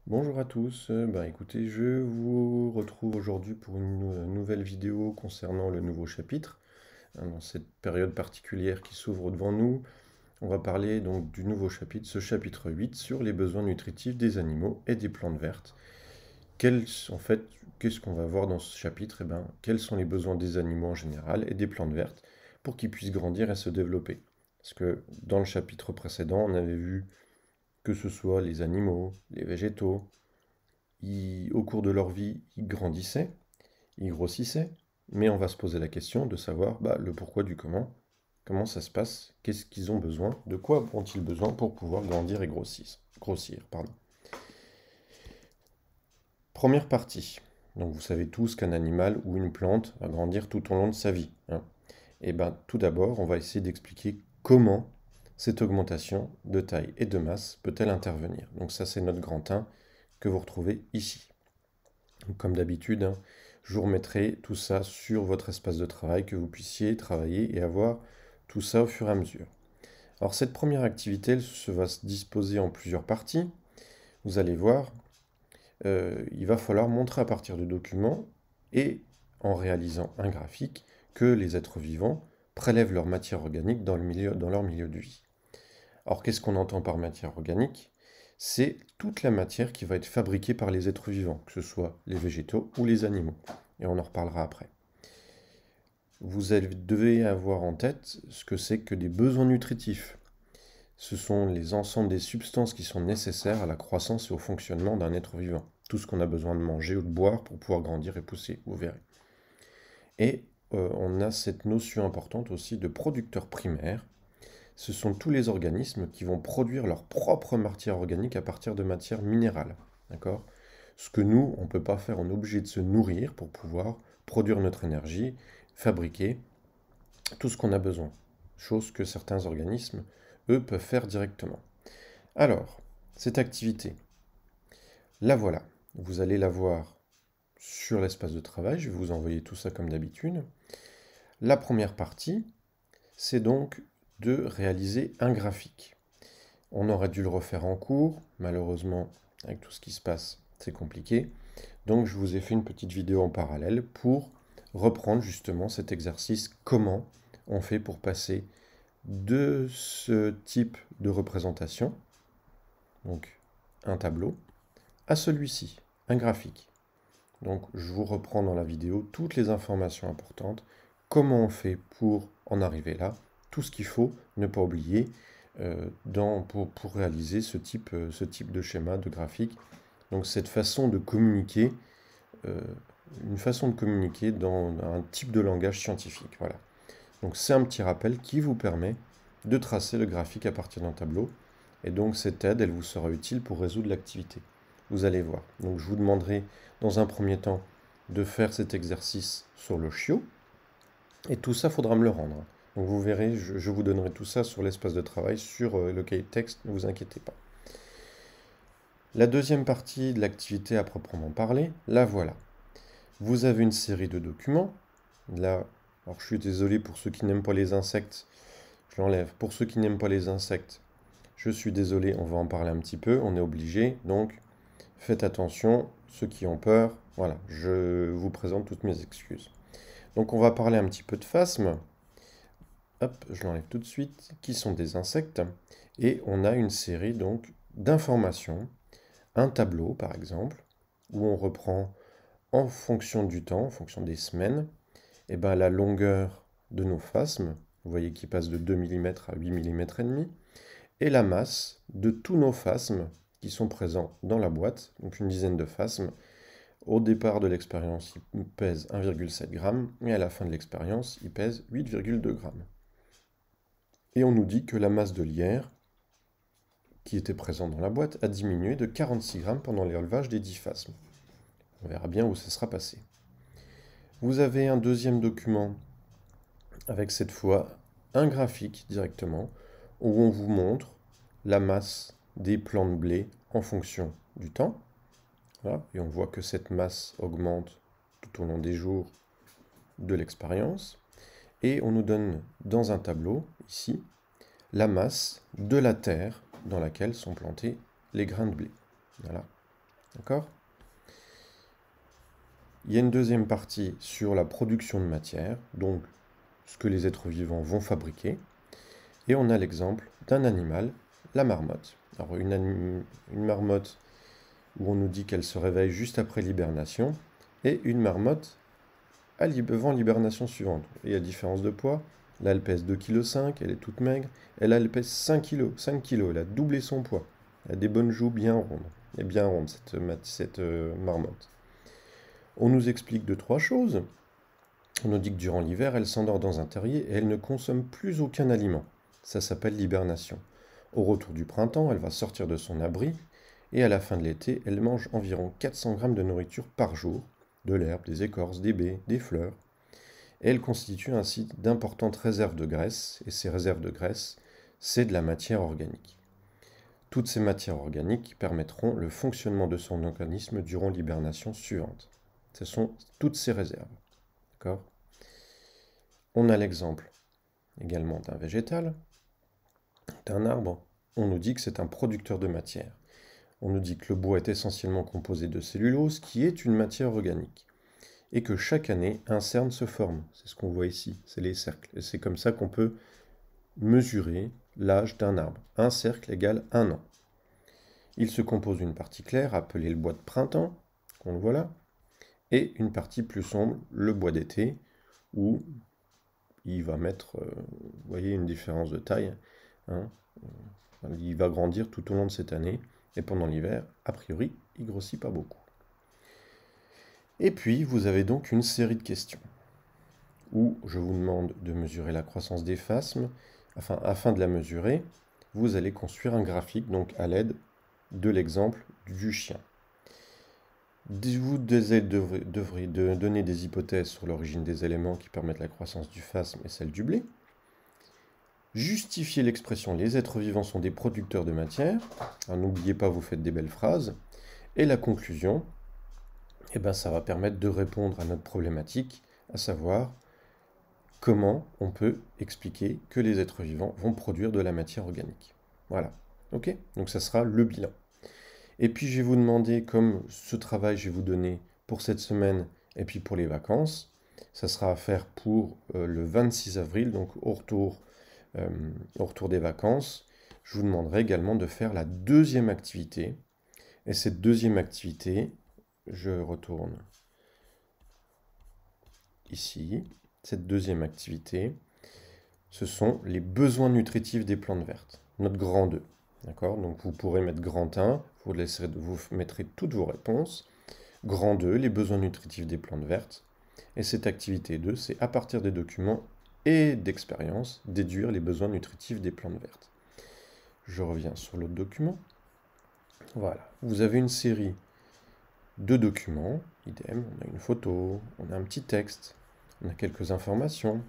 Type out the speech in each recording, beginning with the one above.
Bonjour à tous, écoutez, je vous retrouve aujourd'hui pour une nouvelle vidéo concernant le nouveau chapitre. Dans cette période particulière qui s'ouvre devant nous, on va parler donc du nouveau chapitre, ce chapitre 8 sur les besoins nutritifs des animaux et des plantes vertes. En fait, qu'est-ce qu'on va voir dans ce chapitre? Quels sont les besoins des animaux en général et des plantes vertes pour qu'ils puissent grandir et se développer? Parce que dans le chapitre précédent, on avait vu que ce soit les animaux, les végétaux, au cours de leur vie, ils grandissaient, ils grossissaient, mais on va se poser la question de savoir le pourquoi du comment ça se passe, qu'est-ce qu'ils ont besoin, de quoi ont-ils besoin pour pouvoir grandir et grossir, pardon. Première partie. Donc vous savez tous qu'un animal ou une plante va grandir tout au long de sa vie, hein. Tout d'abord, on va essayer d'expliquer comment cette augmentation de taille et de masse peut-elle intervenir. Donc ça, c'est notre grand 1 que vous retrouvez ici. Donc, comme d'habitude, hein, je vous remettrai tout ça sur votre espace de travail, que vous puissiez travailler et avoir tout ça au fur et à mesure. Alors cette première activité, va se disposer en plusieurs parties. Vous allez voir, il va falloir montrer à partir de documents et en réalisant un graphique que les êtres vivants prélèvent leur matière organique dans leur milieu de vie. Alors qu'est-ce qu'on entend par matière organique? C'est toute la matière qui va être fabriquée par les êtres vivants, que ce soit les végétaux ou les animaux. Et on en reparlera après. Devez avoir en tête ce que c'est que des besoins nutritifs. Ce sont les ensembles des substances qui sont nécessaires à la croissance et au fonctionnement d'un être vivant. Tout ce qu'on a besoin de manger ou de boire pour pouvoir grandir et pousser, vous verrez. Et on a cette notion importante aussi de producteurs primaires. Ce sont tous les organismes qui vont produire leur propre matière organique à partir de matières minérales. D'accord? Ce que nous, on ne peut pas faire, on est obligé de se nourrir pour pouvoir produire notre énergie, fabriquer tout ce qu'on a besoin. Chose que certains organismes, eux, peuvent faire directement. Alors, cette activité, la voilà. Vous allez la voir sur l'espace de travail. Je vais vous envoyer tout ça comme d'habitude. La première partie, c'est donc de réaliser un graphique. On aurait dû le refaire en cours, malheureusement, avec tout ce qui se passe, c'est compliqué. Donc je vous ai fait une petite vidéo en parallèle pour reprendre justement cet exercice, comment on fait pour passer de ce type de représentation, donc un tableau, à celui-ci, un graphique. Donc je vous reprends dans la vidéo toutes les informations importantes, comment on fait pour en arriver là, tout ce qu'il faut ne pas oublier pour réaliser ce type de schéma, de graphique. Donc cette façon de communiquer, euh, une façon de communiquer dans un type de langage scientifique. Voilà. Donc c'est un petit rappel qui vous permet de tracer le graphique à partir d'un tableau. Et donc cette aide, elle vous sera utile pour résoudre l'activité. Vous allez voir. Donc je vous demanderai dans un premier temps de faire cet exercice sur le chiot. Et tout ça, il faudra me le rendre. Donc vous verrez, je vous donnerai tout ça sur l'espace de travail, sur le cahier de texte, ne vous inquiétez pas. La deuxième partie de l'activité à proprement parler, la voilà. Vous avez une série de documents. Là, alors je suis désolé pour ceux qui n'aiment pas les insectes, je l'enlève. Pour ceux qui n'aiment pas les insectes, je suis désolé, on va en parler un petit peu, on est obligé. Donc faites attention, ceux qui ont peur, voilà, je vous présente toutes mes excuses. Donc on va parler un petit peu de phasmes. Hop, je l'enlève tout de suite, qui sont des insectes. Et on a une série donc d'informations, un tableau par exemple, où on reprend en fonction du temps, en fonction des semaines, la longueur de nos phasmes, vous voyez qui passe de 2 mm à 8 mm et demi, et la masse de tous nos phasmes qui sont présents dans la boîte, donc une dizaine de phasmes. Au départ de l'expérience, il pèse 1,7 g et à la fin de l'expérience, il pèse 8,2 g. Et on nous dit que la masse de lierre qui était présente dans la boîte a diminué de 46 g pendant l'élevage des 10 phasmes. On verra bien où ça sera passé. Vous avez un deuxième document avec cette fois un graphique directement où on vous montre la masse des plants de blé en fonction du temps. Voilà. Et on voit que cette masse augmente tout au long des jours de l'expérience. Et on nous donne dans un tableau, ici, la masse de la terre dans laquelle sont plantés les grains de blé. Voilà. D'accord? Il y a une deuxième partie sur la production de matière, donc ce que les êtres vivants vont fabriquer. Et on a l'exemple d'un animal, la marmotte. Alors une marmotte où on nous dit qu'elle se réveille juste après l'hibernation, et une marmotte avant l'hibernation suivante. Et il y a différence de poids. Là, elle pèse 2,5 kg, elle est toute maigre. Et là, elle pèse 5 kg, 5 kg, elle a doublé son poids. Elle a des bonnes joues bien rondes. Et bien ronde, cette marmotte. On nous explique deux, trois choses. On nous dit que durant l'hiver, elle s'endort dans un terrier et elle ne consomme plus aucun aliment. Ça s'appelle l'hibernation. Au retour du printemps, elle va sortir de son abri et à la fin de l'été, elle mange environ 400 grammes de nourriture par jour, de l'herbe, des écorces, des baies, des fleurs. Et elle constitue ainsi d'importantes réserves de graisse, et ces réserves de graisse, c'est de la matière organique. Toutes ces matières organiques permettront le fonctionnement de son organisme durant l'hibernation suivante. Ce sont toutes ces réserves. D'accord? On a l'exemple également d'un végétal, d'un arbre. On nous dit que c'est un producteur de matière. On nous dit que le bois est essentiellement composé de cellulose, qui est une matière organique. Et que chaque année, un cerne se forme. C'est ce qu'on voit ici, c'est les cercles. Et c'est comme ça qu'on peut mesurer l'âge d'un arbre. Un cercle égale 1 an. Il se compose d'une partie claire, appelée le bois de printemps, qu'on le voit là, et une partie plus sombre, le bois d'été, où il va mettre, vous voyez, une différence de taille. Hein, il va grandir tout au long de cette année, et pendant l'hiver, a priori, il grossit pas beaucoup. Et puis, vous avez donc une série de questions, où je vous demande de mesurer la croissance des phasmes. Afin de la mesurer, vous allez construire un graphique, donc à l'aide de l'exemple du chien. Vous devrez donner des hypothèses sur l'origine des éléments qui permettent la croissance du phasme et celle du blé. Justifiez l'expression les êtres vivants sont des producteurs de matière. N'oubliez pas, vous faites des belles phrases. Et la conclusion, eh ben, ça va permettre de répondre à notre problématique, à savoir comment on peut expliquer que les êtres vivants vont produire de la matière organique. Voilà. Ok? Donc ça sera le bilan. Et puis je vais vous demander, comme ce travail je vais vous donner pour cette semaine et puis pour les vacances, ça sera à faire pour le 26 avril, donc au retour des vacances. Je vous demanderai également de faire la deuxième activité. Et cette deuxième activité, je retourne ici. Cette deuxième activité, ce sont les besoins nutritifs des plantes vertes, notre grand 2. D'accord? Donc vous pourrez mettre grand 1, vous mettrez toutes vos réponses. Grand 2, les besoins nutritifs des plantes vertes. Et cette activité 2, c'est à partir des documents et d'expérience, déduire les besoins nutritifs des plantes vertes. Je reviens sur l'autre document. Voilà, vous avez une série de documents, idem, on a une photo, on a un petit texte, on a quelques informations,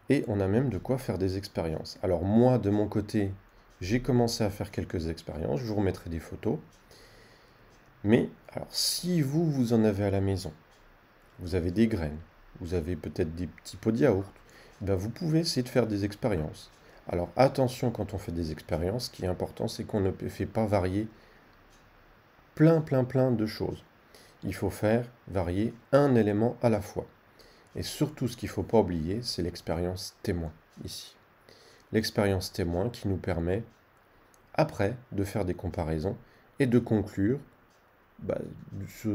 et on a même de quoi faire des expériences. Alors moi, de mon côté, j'ai commencé à faire quelques expériences, je vous remettrai des photos. Mais, alors, si vous en avez à la maison, vous avez des graines, vous avez peut-être des petits pots de yaourt, ben vous pouvez essayer de faire des expériences. Alors attention quand on fait des expériences, ce qui est important, c'est qu'on ne fait pas varier plein de choses. Il faut faire varier un élément à la fois. Et surtout, ce qu'il ne faut pas oublier, c'est l'expérience témoin, ici. L'expérience témoin qui nous permet, après, de faire des comparaisons et de conclure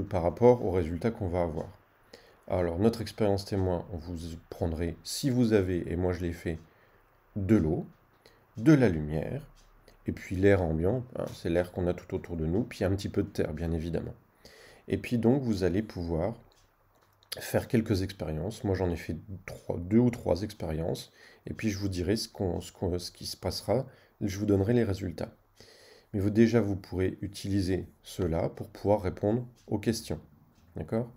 par rapport aux résultats qu'on va avoir. Alors, notre expérience témoin, on vous prendrez, si vous avez, et moi je l'ai fait, de l'eau, de la lumière, et puis l'air ambiant, hein, c'est l'air qu'on a tout autour de nous, puis un petit peu de terre, bien évidemment. Et puis donc, vous allez pouvoir faire quelques expériences. Moi, j'en ai fait 2 ou 3 expériences, et puis je vous dirai ce qui se passera, je vous donnerai les résultats. Mais vous pourrez utiliser cela pour pouvoir répondre aux questions. D'accord?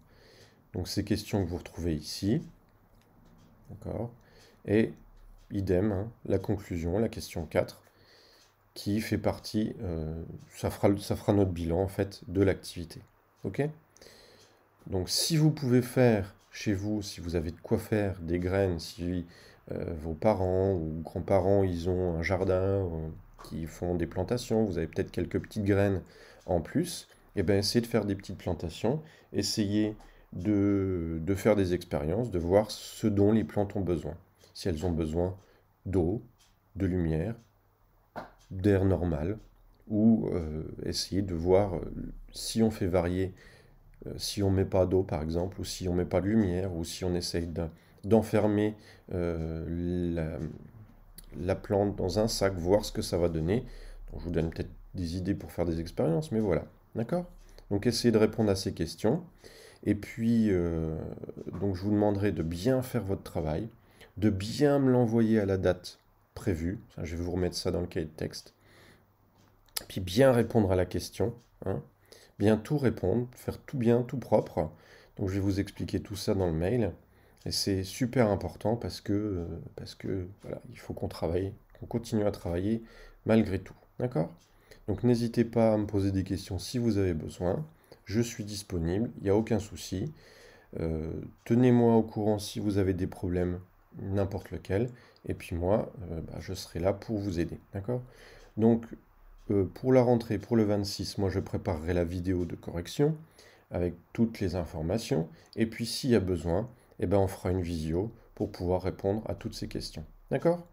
Donc ces questions que vous retrouvez ici. D'accord? Et idem, hein, la conclusion, la question 4, qui fait partie, ça fera notre bilan en fait de l'activité. Ok? Donc si vous pouvez faire chez vous, si vous avez de quoi faire des graines, si vos parents ou grands-parents, ils ont un jardin qui font des plantations, vous avez peut-être quelques petites graines en plus, et ben essayez de faire des petites plantations, essayez de faire des expériences, de voir ce dont les plantes ont besoin. Si elles ont besoin d'eau, de lumière, d'air normal, ou essayer de voir si on fait varier, si on met pas d'eau par exemple, ou si on met pas de lumière, ou si on essaye d'enfermer la, la plante dans un sac, voir ce que ça va donner. Donc, je vous donne peut-être des idées pour faire des expériences, mais voilà. D'accord? Donc essayez de répondre à ces questions. Et puis, donc je vous demanderai de bien faire votre travail, de bien me l'envoyer à la date prévue. Ça, je vais vous remettre ça dans le cahier de texte. Puis bien répondre à la question, hein. Bien tout répondre, faire tout bien, tout propre. Donc je vais vous expliquer tout ça dans le mail. Et c'est super important parce que voilà, il faut qu'on travaille, qu'on continue à travailler malgré tout. D'accord? Donc n'hésitez pas à me poser des questions si vous avez besoin. Je suis disponible, il n'y a aucun souci. Tenez-moi au courant si vous avez des problèmes, n'importe lequel. Et puis moi, je serai là pour vous aider. D'accord? Donc pour la rentrée, pour le 26, moi je préparerai la vidéo de correction avec toutes les informations. Et puis s'il y a besoin, eh ben, on fera une visio pour pouvoir répondre à toutes ces questions. D'accord?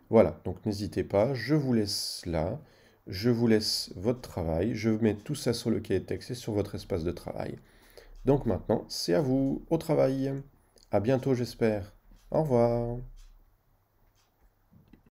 Voilà, donc n'hésitez pas, je vous laisse là, je vous laisse votre travail, je mets tout ça sur le cahier de texte et sur votre espace de travail. Donc maintenant, c'est à vous, au travail. À bientôt, j'espère. Au revoir.